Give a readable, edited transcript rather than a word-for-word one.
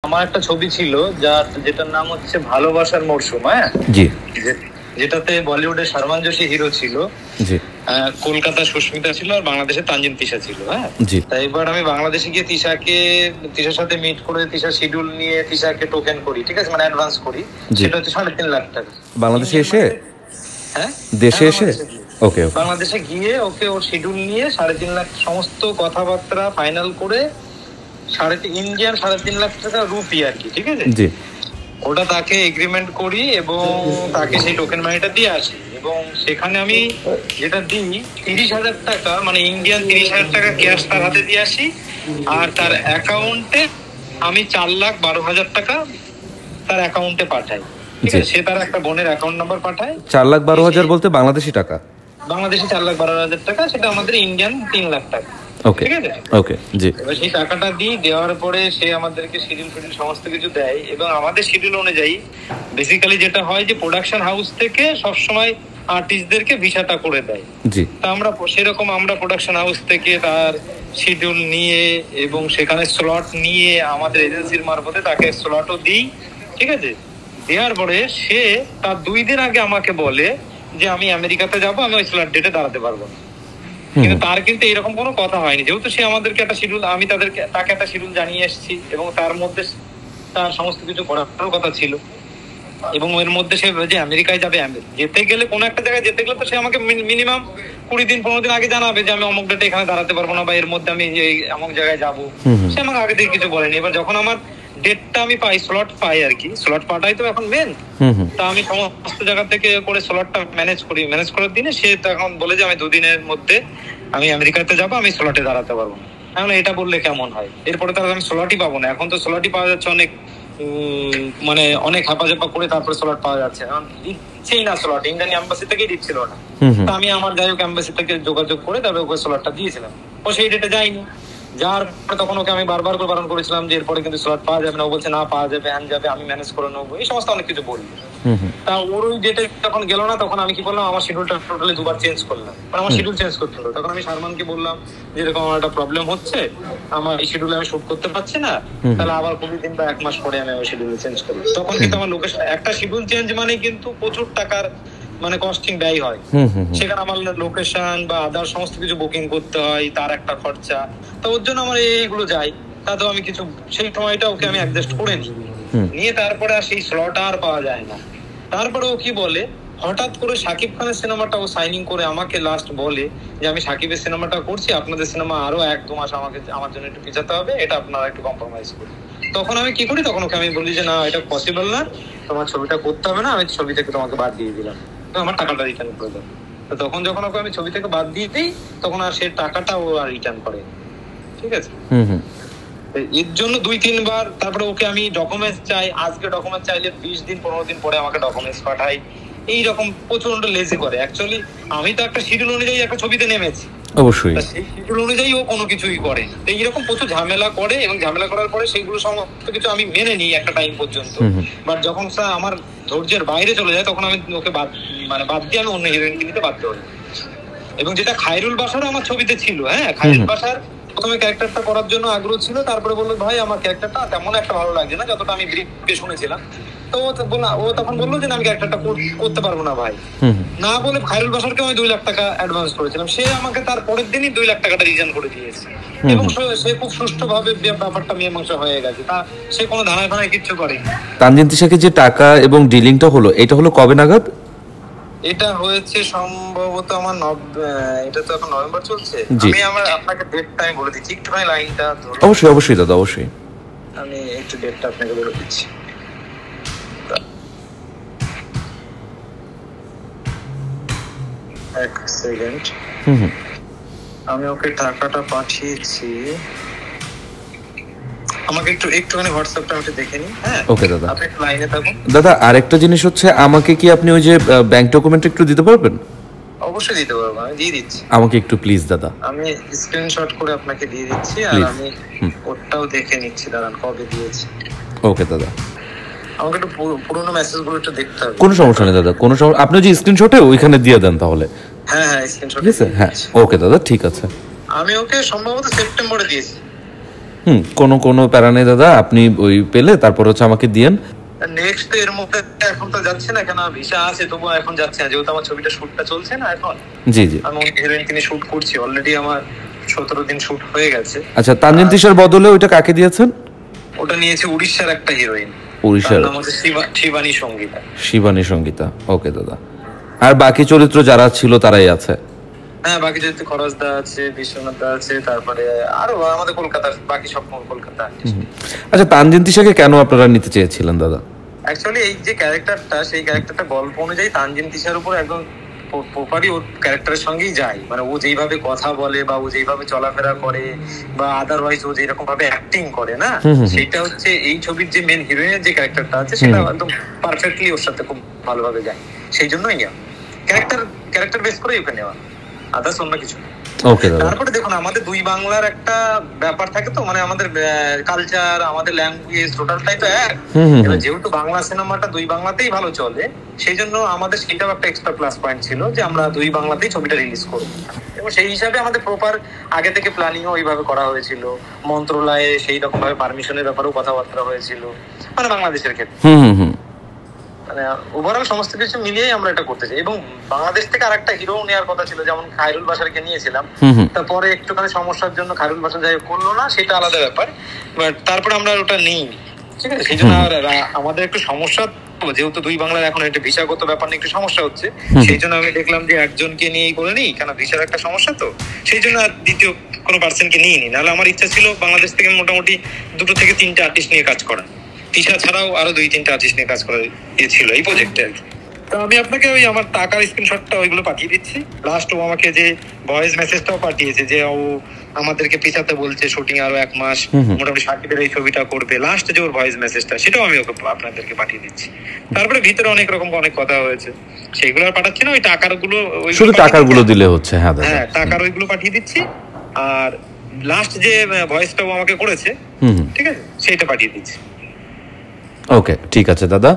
আমার একটা ছবি ছিল যেটার নাম হচ্ছে ভালোবাসার মরশুম। হ্যাঁ জি, যেটাতে বলিউডের সালমান জোশী হিরো ছিল, জি, কলকাতা সুস্মিতা ছিল, আর বাংলাদেশে তানজিন তিশা ছিল। হ্যাঁ, জি। তাই এবার আমি বাংলাদেশে গিয়ে তিশার সাথে মিট করে তিশার শিডিউল নিয়ে তিশাকে টোকেন করি, ঠিক আছে, মানে অ্যাডভান্স করি। সেটা হচ্ছে 3.5 লাখ টাকা। বাংলাদেশে এসে? হ্যাঁ, দেশে এসে? ওকে, বাংলাদেশে গিয়ে ওকে ওর শিডিউল নিয়ে 3.5 লাখ সমস্ত কথাবার্তা ফাইনাল করে ইন্ডিয়ান 3.5 লাখ টাকা রুপি আর কি, ঠিক আছে। জি, ওটা তাকে এগ্রিমেন্ট করি এবং তাকে সেই টোকেন মানিটা দিয়ে আসি, এবং সেখানে আমি যেটা দিই 30,000 টাকা, মানে ইন্ডিয়ান 30,000 টাকা ক্যাশ তার হাতে দিয়ে আসি, আর তার অ্যাকাউন্টে আমি 4,12,000 টাকা তার অ্যাকাউন্টে পাঠাই, ঠিক আছে। সে তার একটা বোনের অ্যাকাউন্ট নাম্বার পাঠায়। 4,12,000 বলতে বাংলাদেশি টাকা? বাংলাদেশে 4,12,000 টাকা, সেটা আমাদের ইন্ডিয়ান 3 লাখ টাকা। ওকে, ঠিক আছে, ওকে, জি। এবার সেই টাকাটা দিই, দেওয়ার পরে সে আমাদেরকে শিডিউল সমস্ত কিছু দেয়, এবং আমাদের শিডিউল অনুযায়ী বেসিক্যালি যেটা হয় যে প্রোডাকশন হাউস থেকে সবসময় আর্টিস্টদেরকে ভিসাটা করে দেয়। জি, তা আমরা সেরকম প্রোডাকশন হাউস থেকে তার শিডিউল নিয়ে এবং সেখানে স্লট নিয়ে আমাদের এজেন্সির মারফতে তাকে স্লটও দিই, ঠিক আছে। দেওয়ার পরে সে তার 2 দিন আগে আমাকে বলে যে আমি আমেরিকাতে যাব, আমি ওই স্লট ডেটে দাঁড়াতে পারবো না। কিন্তু তার কিন্তু এরকম কোনো কথা হয়নি, যেহেতু সে আমাদেরকে একটা শিডিউল, আমি তাকে একটা শিডিউল জানিয়ে এসেছি, এবং তার মধ্যে তার সমস্ত কিছু করার কথা ছিল, এবং এর মধ্যে সে যে আমেরিকায় যাবে, যেতে গেলে কোনো একটা জায়গায় যেতে গেলে তো সে আমাকে মিনিমাম 20 দিন 15 দিন আগে জানাবে যে আমি অমুক ডেটে এখানে দাঁড়াতে পারবো না, বা এর মধ্যে আমি অমুক জায়গায় যাবো। সে আমাকে আগে থেকে কিছু বলেনি। এবার যখন আমার ডেটটা আমি পাই, স্লট পাই আর কি, স্লট পাঠাই তো এখন মেন, তা আমি সমস্ত জায়গা থেকে করে স্লটটা ম্যানেজ করার দিনে সে তখন বলে যে আমি 2 দিনের মধ্যে আমি আমেরিকাতে যাবো, আমি স্লটে দাঁড়াতে পারবো না। এখন এটা বললে কেমন হয়? এরপরে তাহলে আমি স্লটই পাবো না। এখন তো স্লটই পাওয়া যাচ্ছে অনেক, মানে অনেক হাপাজাপা করে তারপরে স্লট পাওয়া যাচ্ছে, এখন দিচ্ছেই না স্লট, ইন্ডিয়ান এম্বাসি থেকেই দিচ্ছিল না। তো আমি আমার যাই হোক এম্বাসি থেকে যোগাযোগ করে তারপরে ওকে স্লটটা দিয়েছিলাম। ও সেই ডেটে যায়নি, যার পরে তখন ওকে আমি বারবার করে বারণ করেছিলাম যে এরপরে কিন্তু স্লট পাওয়া যাবে না। ও বলছে না, পাওয়া যাবে, যাবে, আমি ম্যানেজ করে নেবো, এই সমস্ত অনেক কিছু বললো। তা ওর ওই ডেটে যখন গেল না, তখন আমি কি করলাম, আমার শিডিউলটা টোটালি 2বার চেঞ্জ করলাম, মানে আমার শিডিউল চেঞ্জ করতে হলো। তখন আমি সালমানকে বললাম যে এরকম আমার একটা প্রবলেম হচ্ছে, আমার এই শিডিউলে আমি শুট করতে পারছি না, তাহলে আবার 20 দিন বা 1 মাস পরে আমি আমার শিডিউল চেঞ্জ করি। তখন কিন্তু আমার লোকেশন, একটা শিডিউল চেঞ্জ মানে কিন্তু প্রচুর টাকার মানে কস্টিং ব্যয় হয়। সেখানে আমার লোকেশন বা আদার সমস্ত কিছু বুকিং করতে হয়, তার একটা খরচা, তো ওর জন্য আমার এইগুলো যায়। তাতেও আমি কিছু সেই সময়টা ওকে আমি অ্যাডজাস্ট করে নিয়ে তারপরে আর সেই স্লট আর পাওয়া যায় না। তারপরে ও কি বলে, হঠাৎ করে শাকিব খানের সিনেমাটা ও সাইনিং করে আমাকে লাস্ট বলে যে আমি শাকিবের সিনেমাটা করছি, আপনাদের সিনেমা আরো 1-2 মাস আমার জন্য একটু পিছাতে হবে, এটা আপনারা একটু কম্প্রোমাইজ করুন। তখন আমি কি করি, তখন ওকে আমি বলি যে না, এটা পসিবল না, তোমার ছবিটা করতে হবে না, আমি ছবি থেকে তোমাকে বাদ দিয়ে দিলাম, আমার টাকাটা রিটার্ন করে দাও। তো তখন যখন ওকে আমি ছবি থেকে বাদ দিয়ে দিই, তখন আর সেই টাকাটা ও আর রিটার্ন করে, ঠিক আছে। এর জন্য 2-3 বার, তারপরে ওকে আমি ডকুমেন্টস চাই, আজকে ডকুমেন্টস চাইলে 20 দিন 15 দিন পরে আমাকে ডকুমেন্টস পাঠাই, এইরকম প্রচন্ড লেজি করে। অ্যাকচুয়ালি আমি তো একটা শিডিউল অনুযায়ী একটা ছবিতে নেমেছি, অবশ্যই সেই শিডিউল অনুযায়ী ও কোনো কিছুই করে, তো এইরকম প্রচুর ঝামেলা করে, এবং ঝামেলা করার পরে সেইগুলো সমস্ত কিছু আমি মেনে নিই একটা টাইম পর্যন্ত। বাট যখন আমার ধৈর্যের বাইরে চলে যায়, তখন আমি ওকে বাদ দিয়ে আমি অন্য হিরোইনকে নিতে বাধ্য হই। এবং যেটা খায়রুল বাশারও আমার ছবিতে ছিল, হ্যাঁ, খায়রুল বাশার প্রথমে ক্যারেক্টারটা করার জন্য আগ্রহ ছিল, তারপরে বললো ভাই আমার ক্যারেক্টারটা তেমন একটা ভালো লাগছে না যতটা আমি ব্রিফে শুনেছিলাম। তো ও তখন বললো যে আমি ক্যারেক্টারটা করতে পারবো না ভাই, না বলে খায়রুল বাশারকে আমি 2 লাখ টাকা অ্যাডভান্স করেছিলাম, সে আমাকে তার পরের দিনই 2 লাখ টাকাটা রিটার্ন করে দিয়েছে, এবং সে খুব সুষ্ঠুভাবে ব্যাপারটা মীমাংসা হয়ে গেছে, তা সে কোনো ধানায় ফানায় কিচ্ছু করেনি। তানজিন তিশাকে যে টাকা এবং ডিলিংটা হলো, এটা হলো কবে নাগাদ? এটা হয়েছে সম্ভবত আমার এটা তো এখন নভেম্বর চলছে, আমি আপনাকে ডেটটা আমি বলে দিচ্ছি, একটুখানি লাইনটা ধরুন। অবশ্যই অবশ্যই দাদা, অবশ্যই আমি একটু ডেটটা আপনাকে বলে দিচ্ছি। এক সেকেন্ড, আমি ওকে টাকাটা পাঠিয়েছি, আমাকে একটুখানি হোয়াটসঅ্যাপটা আমি দেখে নিই। হ্যাঁ ওকে দাদা, আপনি একটু লাইনে থাকুন। দাদা আরেকটা জিনিস হচ্ছে, আমাকে কি আপনি ওই যে ব্যাংক ডকুমেন্ট একটু দিতে পারবেন? অবশ্যই দিতে পারবো, আমি দিয়ে দিচ্ছি। আমাকে একটু প্লিজ দাদা। আমি স্ক্রিনশট করে আপনাকে দিয়ে দিচ্ছি, আর আমি ওটাও দেখে নিচ্ছি, দাঁড়ান কবে দিয়েছি। ওকে দাদা, আমাকে একটু পুরোনো মেসেজগুলো একটু দেখতে হবে। কোনো সমস্যা নেই দাদা, কোনো সমস্যা, আপনি যে স্ক্রিনশটে ওইখানে দিয়ে দেন তাহলে। হ্যাঁ স্ক্রিনশট, ঠিক আছে, হ্যাঁ ওকে দাদা, ঠিক আছে। আমি ওকে সম্ভবত সেপ্টেম্বরে দিয়েছি। কোনো প্যারা নেই দাদা, আপনি ওই পেলে তারপর হচ্ছে আমাকে দিয়েন। নেক্সট তো এর মধ্যে এখন তো যাচ্ছে না, কেন ভিসা আছে তবু এখন যাচ্ছে না, যেহেতু আমার ছবিটা শুটটা চলছে না এখন। জি জি। আমি হিরোইন কিনে শুট করছি, অলরেডি আমার 17 দিন শুট হয়ে গেছে। আচ্ছা, তানজিন তিশার বদলে ওইটা কাকে দিয়েছেন? ওটা নিয়েছে উড়িষ্যার একটা হিরোইন, উড়িষ্যার নাম হচ্ছে শিবানী সঙ্গীতা। শিবানী সঙ্গীতা, ওকে দাদা। আর বাকি চরিত্র যারা ছিল তারাই আছে? হ্যাঁ, বাকি যেহেতু খরচ দা আছে, বিশ্বনাথ দা আছে, তারপরে আরো আমাদের কলকাতার বাকি সব কলকাতা। আচ্ছা, তানজিন তিশাকে কেন আপনারা নিতে চেয়েছিলেন দাদা? অ্যাকচুয়ালি এই যে ক্যারেক্টারটা, সেই ক্যারেক্টারটা গল্প অনুযায়ী তানজিন তিশার উপর একদম প্রপারই ওর ক্যারেক্টারের সঙ্গেই যায়। মানে ও যেইভাবে কথা বলে বা ও যেইভাবে চলাফেরা করে বা আদারওয়াইজ ও যেরকম ভাবে অ্যাক্টিং করে না, সেটা হচ্ছে এই ছবির যে মেন হিরোইনের যে ক্যারেক্টারটা আছে সেটা একদম পারফেক্টলি ওর সাথে খুব ভালোভাবে যায়। সেই জন্যই ক্যারেক্টার বেস করে ওকে নেওয়া, আদার্স অন্য কিছু না। ওকে দাদা। তারপরে দেখুন, আমাদের দুই বাংলার একটা ব্যাপার থাকে তো, মানে আমাদের কালচার, আমাদের ল্যাঙ্গুয়েজ টোটালটাই তো এক। এবার যেহেতু বাংলা সিনেমাটা দুই বাংলাতেই ভালো চলে, সেই জন্য আমাদের সেটাও একটা এক্সট্রা প্লাস পয়েন্ট ছিল যে আমরা দুই বাংলাতেই ছবিটা রিলিজ করবো। এবং সেই হিসাবে আমাদের প্রপার আগে থেকে প্ল্যানিংও ওইভাবে করা হয়েছিল, মন্ত্রণালয়ে সেই রকম ভাবে পারমিশনের ব্যাপারেও কথাবার্তা হয়েছিল, মানে বাংলাদেশের ক্ষেত্রে। মানে ওভারঅল সমস্ত কিছু মিলিয়েই আমরা এটা করতে চাই। এবং বাংলাদেশ থেকে আরেকটা হিরো নেওয়ার কথা ছিল, যেমন খায়রুল বাশারকে নিয়েছিলাম, তারপরে একটুখানি সমস্যার জন্য খায়রুল বাশার যাই করলো না, সেটা আলাদা ব্যাপার। বাট তারপরে আমরা ওটা নিই, ঠিক আছে। সেই জন্য আমাদের একটু সমস্যা, যেহেতু দুই বাংলার এখন একটা ভিসাগত ব্যাপার নিয়ে একটু সমস্যা হচ্ছে, সেই জন্য আমি দেখলাম যে একজনকে নিয়েই করে নিই, কেন ভিসার একটা সমস্যা তো, সেই জন্য আর দ্বিতীয় কোনো পার্সনকে নিয়ে নিই। নাহলে আমার ইচ্ছা ছিল বাংলাদেশ থেকে মোটামুটি 2 থেকে 3টে আর্টিস্ট নিয়ে কাজ করা, তিশা ছাড়াও আরো 2-3টে আর্টিস্ট নিয়ে কাজ করার ছিল এই প্রজেক্টে আর কি। তো আমি আপনাকে ওই আমার টাকার স্ক্রিনশটটা ওইগুলো পাঠিয়ে দিচ্ছি। লাস্ট ও আমাকে যে ভয়েস মেসেজটাও পাঠিয়েছে যে ও আমাদেরকে পিছাতে বলছে, শুটিং আরো 1 মাস, মোটামুটি সাকিবের এই ছবিটা করবে, লাস্ট যে ওর ভয়েস মেসেজটা, সেটাও আমি ওকে আপনাদেরকে পাঠিয়ে দিচ্ছি। তারপরে ভিতরে অনেক রকম অনেক কথা হয়েছে, সেইগুলো আর পাঠাচ্ছি না, ওই টাকারগুলো শুধু টাকারগুলো দিলে হচ্ছে। হ্যাঁ দাদা, হ্যাঁ, টাকার ওইগুলো পাঠিয়ে দিচ্ছি। আর লাস্ট যে ভয়েসটাও আমাকে করেছে, ঠিক আছে, সেইটা পাঠিয়ে দিচ্ছি। ওকে, ঠিক আছে দাদা।